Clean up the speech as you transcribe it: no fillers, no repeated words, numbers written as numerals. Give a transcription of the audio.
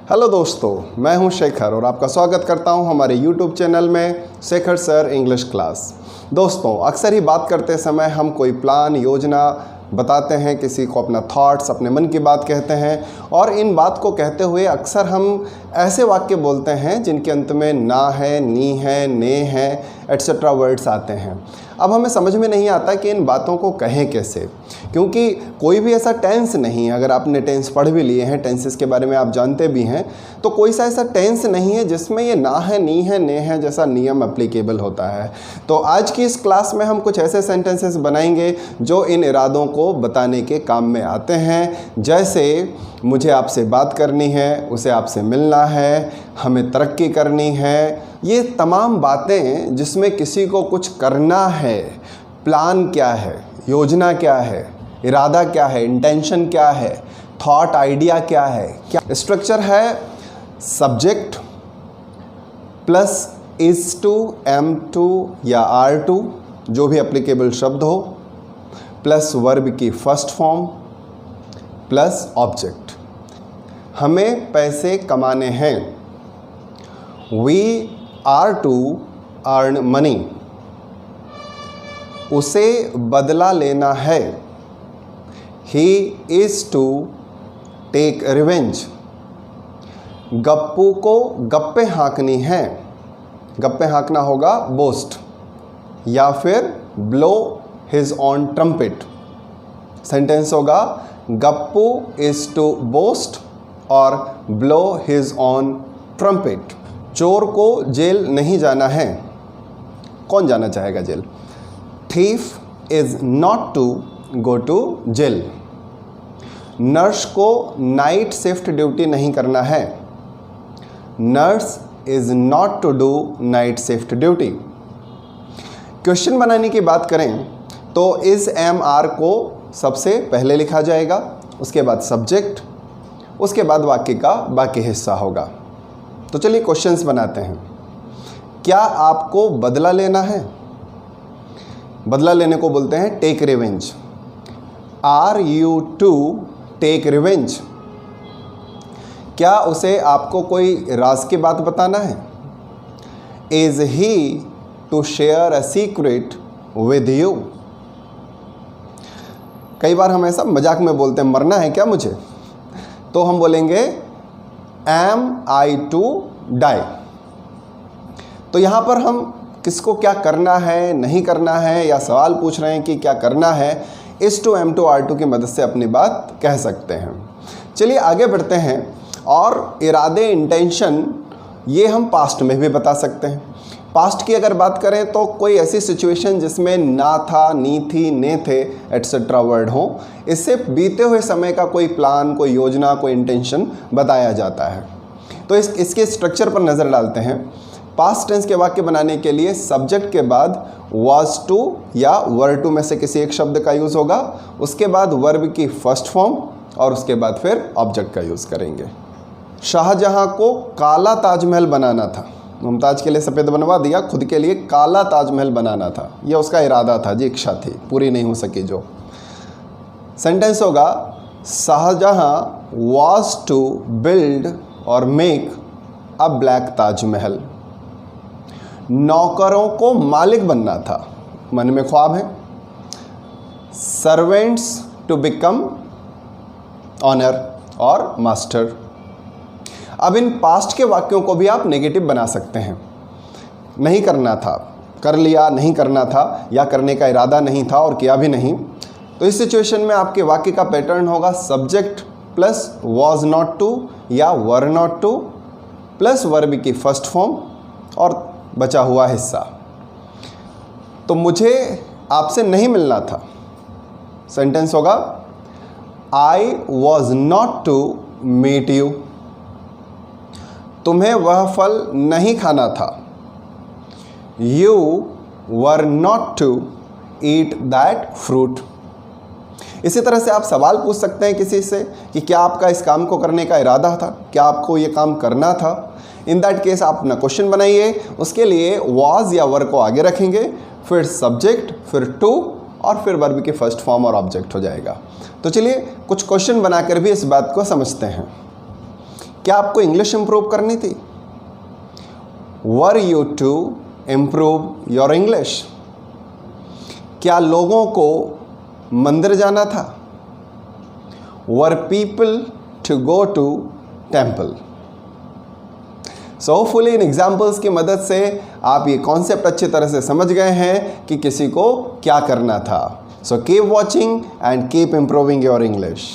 Hello दोस्तों, मैं हूं शेखर और आपका स्वागत करता हूं हमारे YouTube चैनल में शेखर सर इंग्लिश क्लास। दोस्तों, अक्सर ही बात करते समय हम कोई प्लान योजना बताते हैं, किसी को अपना थॉट्स, अपने मन की बात कहते हैं और इन बात को कहते हुए अक्सर हम ऐसे वाक्य बोलते हैं जिनके अंत में ना है, नी है, ने है एट्सेट्रा वर्ड्स आते हैं। अब हमें समझ में नहीं आता कि इन बातों को कहें कैसे, क्योंकि कोई भी ऐसा टेंस नहीं है। अगर आपने टेंस पढ़ भी लिए हैं, टेंसेस के बारे में आप जानते भी हैं, तो कोई सा ऐसा टेंस नहीं है जिसमें ये ना है, नी है, ने है जैसा नियम एप्लीकेबल होता है। तो आज की इस क्लास में हम कुछ ऐसे सेंटेंसेस बनाएंगे जो इन इरादों को बताने के काम में आते हैं। जैसे मुझे आपसे बात करनी है, उसे आपसे मिलना है, हमें तरक्की करनी है। ये तमाम बातें जिसमें किसी को कुछ करना है, प्लान क्या है, योजना क्या है, इरादा क्या है, इंटेंशन क्या है, थॉट, आइडिया क्या है, क्या स्ट्रक्चर है। Subject plus is to, am to या आर टू, जो भी एप्लीकेबल शब्द हो, प्लस वर्ब की फर्स्ट फॉर्म प्लस ऑब्जेक्ट। हमें पैसे कमाने हैं, we are to earn money. उसे बदला लेना है, he is to take revenge. Gappu को गप्पे हाँकनी है, गप्पे हाँकना होगा बोस्ट, या फिर blow his own trumpet. Sentence होगा गप्पू इज़ टू बोस्ट और ब्लो हिज ऑन ट्रम्पेट। चोर को जेल नहीं जाना है, कौन जाना चाहेगा jail? Thief is not to go to jail. Nurse को नाइट शिफ्ट ड्यूटी नहीं करना है, nurse is not to do night shift duty. Question बनाने की बात करें तो इज़, एम, आर को सबसे पहले लिखा जाएगा, उसके बाद सब्जेक्ट, उसके बाद वाक्य का बाकी हिस्सा होगा। तो चलिए क्वेश्चंस बनाते हैं। क्या आपको बदला लेना है? बदला लेने को बोलते हैं take revenge. Are you to take revenge? क्या उसे आपको कोई राज की बात बताना है? Is he to share a secret with you? कई बार हम ऐसा मजाक में बोलते हैं, मरना है क्या मुझे? तो हम बोलेंगे एम आई टू डाई। तो यहाँ पर हम किसको क्या करना है, नहीं करना है, या सवाल पूछ रहे हैं कि क्या करना है, इस to, am to, are to की मदद से अपनी बात कह सकते हैं। चलिए आगे बढ़ते हैं। और इरादे, इंटेंशन, ये हम पास्ट में भी बता सकते हैं। पास्ट की अगर बात करें तो कोई ऐसी सिचुएशन जिसमें ना था, नी थी, ने थे एट्सेट्रा वर्ड हो, इससे बीते हुए समय का कोई प्लान, कोई योजना, कोई इंटेंशन बताया जाता है। तो इसके स्ट्रक्चर पर नज़र डालते हैं। पास्ट टेंस के वाक्य बनाने के लिए सब्जेक्ट के बाद वाज टू या वर टू में से किसी एक शब्द का यूज़ होगा, उसके बाद वर्ब की फर्स्ट फॉर्म और उसके बाद फिर ऑब्जेक्ट का यूज़ करेंगे। शाहजहां को काला ताजमहल बनाना था, मुमताज़ के लिए सफ़ेद बनवा दिया, खुद के लिए काला ताजमहल बनाना था। यह उसका इरादा था जी, इच्छा थी, पूरी नहीं हो सकी जो। सेंटेंस होगा शाहजहां वाज टू बिल्ड और मेक अ ब्लैक ताजमहल। नौकरों को मालिक बनना था, मन में ख्वाब है। सर्वेंट्स टू बिकम ऑनर और मास्टर। अब इन पास्ट के वाक्यों को भी आप नेगेटिव बना सकते हैं। नहीं करना था, कर लिया, नहीं करना था, या करने का इरादा नहीं था और किया भी नहीं। तो इस सिचुएशन में आपके वाक्य का पैटर्न होगा subject plus was not to या were not to plus verb की फर्स्ट फॉर्म और बचा हुआ हिस्सा। तो मुझे आपसे नहीं मिलना था, सेंटेंस होगा I was not to meet you. तुम्हें वह फल नहीं खाना था, you were not to eat that fruit. इसी तरह से आप सवाल पूछ सकते हैं किसी से कि क्या आपका इस काम को करने का इरादा था, क्या आपको ये काम करना था। इन दैट केस आप अपना क्वेश्चन बनाइए, उसके लिए वाज या वर को आगे रखेंगे, फिर सब्जेक्ट, फिर टू और फिर वर्ब की फर्स्ट फॉर्म और ऑब्जेक्ट हो जाएगा। तो चलिए कुछ क्वेश्चन बनाकर भी इस बात को समझते हैं। क्या आपको इंग्लिश इंप्रूव करनी थी? Were you to improve your English? क्या लोगों को मंदिर जाना था? Were people to go to temple? So hopefully इन एग्जाम्पल्स की मदद से आप ये कॉन्सेप्ट अच्छी तरह से समझ गए हैं कि किसी को क्या करना था. So keep watching and keep improving your English.